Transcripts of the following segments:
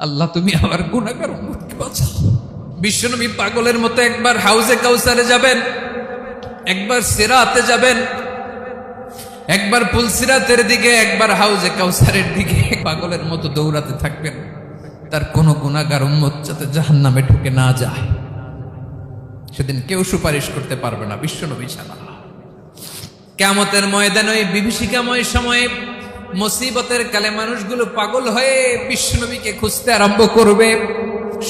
আল্লাহ তুমি আমার গুনাহগার উম্মতকে বাঁচাও। বিশ্বনবী পাগলের মতো একবার হাউজে কাউসারে যাবেন, একবার সিরাতে যাবেন, একবার পুলসিরাতের দিকে, একবার হাউজে কাউসারের দিকে পাগলের মতো দৌড়াতে থাকবেন। তার কোনো গুনাহগার উম্মত যাতে জাহান্নামে ঢুকে না যায়। সেদিন কেউ সুপারিশ করতে পারবে না বিশ্বনবী ছাড়া। কিয়ামতের ময়দানে ওই বিভীষিকাময় সময়ে মুসিবতের কালে মানুষগুলো পাগল হয়ে বিশ্বনবীকে খুঁজতে আরম্ভ করবে।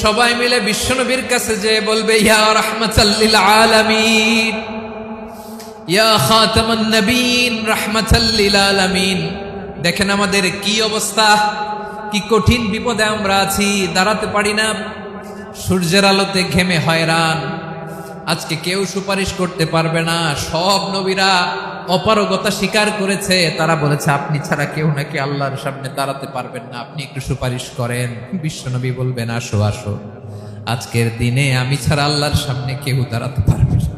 সবাই মিলে বিশ্বনবীর কাছে যে বলবে, ইয়া রাহমাতাল লিল আলামিন, ইয়া খাতামান নবীন, রাহমাতাল লিল আলামিন। দেখেন আমাদের কি অবস্থা, কি কঠিন বিপদে আমরা আছি, দাঁড়াতে পারি না, সূর্যের আলোতে ঘেমে হয়রান। আজকে কেউ সুপারিশ করতে পারবে না। সব নবীরা অপারগতা স্বীকার করেছে, তারা বলেছে আপনি ছাড়া কেউ নাকি আল্লাহর সামনে দাঁড়াতে পারবেন না, আপনি একটু সুপারিশ করেন। বিশ্বনবী বলবেন, আসো আসো, আজকের দিনে আমি ছাড়া আল্লাহর সামনে কেউ দাঁড়াতে পারবে না।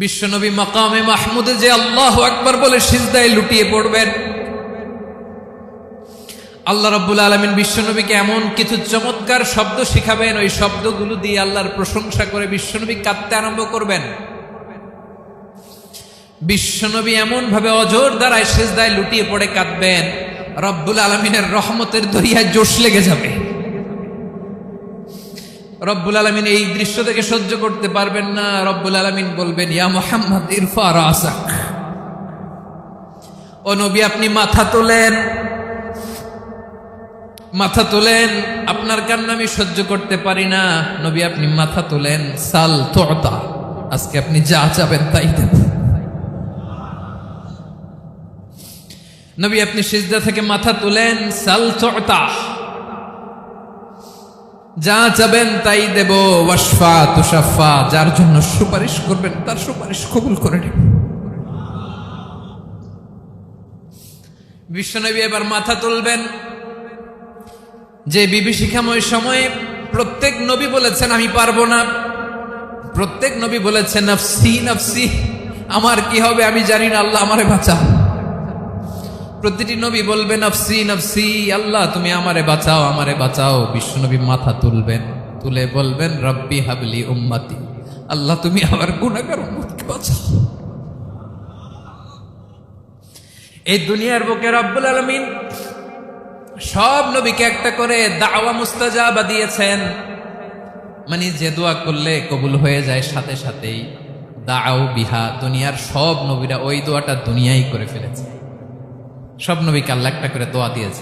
বিশ্বনবী মাকামে মাহমুদে যে আল্লাহু আকবার বলে সিজদায় লুটিয়ে পড়বেন। আল্লাহ রাব্বুল আলামিন বিশ্বনবীকে এমন কিছু চমৎকার শব্দ শিখাবেন, ওই শব্দগুলো দিয়ে আল্লাহর প্রশংসা করে বিশ্বনবী কাঁদতে আরম্ভ করবেন। বিশ্বনবী এমন ভাবে অজর দ্বারায় সিজদায় লুটিয়ে পড়ে কাঁদবেন, রব্বুল আলামিনের রহমতের দরিয়ায় জোশ লেগে যাবে। রব্বুল আলামিন এই দৃশ্য থেকে সহ্য করতে পারবেন না। রব্বুল আলামিন বলবেন, ইয়া মুহাম্মদ ইরফা রাসাক, ও নবী আপনি মাথা তোলেন, মাথা তোলেন, আপনার কান্না আমি সহ্য করতে পারি না। নবী আপনি মাথা তোলেন, সাল তুতা, আজকে আপনি যা চাবেন তাই দেব। নবী আপনি সিজদা থেকে মাথা তুলেন, সাল তুতা, যা চাবেন তাই দেব। ওয়াশফা তুশাফা, যার জন্য সুপারিশ করবেন তার সুপারিশ কবুল করে নেব। বিশ্বনবী এবার মাথা তুলবেন। যে বিভীষিকাময় সময়ে প্রত্যেক নবী বলেছেন আমি পারবো না, প্রত্যেক নবী বলেছেন নফসি নফসি, আমার কি হবে আমি জানি না, আল্লাহ আমারে বাঁচাও। প্রতিটি নবী বলবে নফসি নফসি, আল্লাহ তুমি আমারে বাঁচাও, আমারে বাঁচাও। বিশ্বনবী মাথা তুলবেন, তুলে বলবেন রব্বি হাবলি উম্মতি, আল্লাহ তুমি আমার গুনাহগার উম্মতকে বাঁচাও। এই দুনিয়ার বুকে রব্বুল আলামিন সব নবীকে একটা করে দাওয়া মুস্তাজাবা দিয়েছেন, মানে যে দোয়া করলে কবুল হয়ে যায় সাথে সাথেই। দাও বিহা, দুনিয়ার সব নবীরা ওই দোয়াটা দুনিয়ায় করে ফেলেছে। সব নবীকে আল্লাহ একটা করে দোয়া দিয়েছে।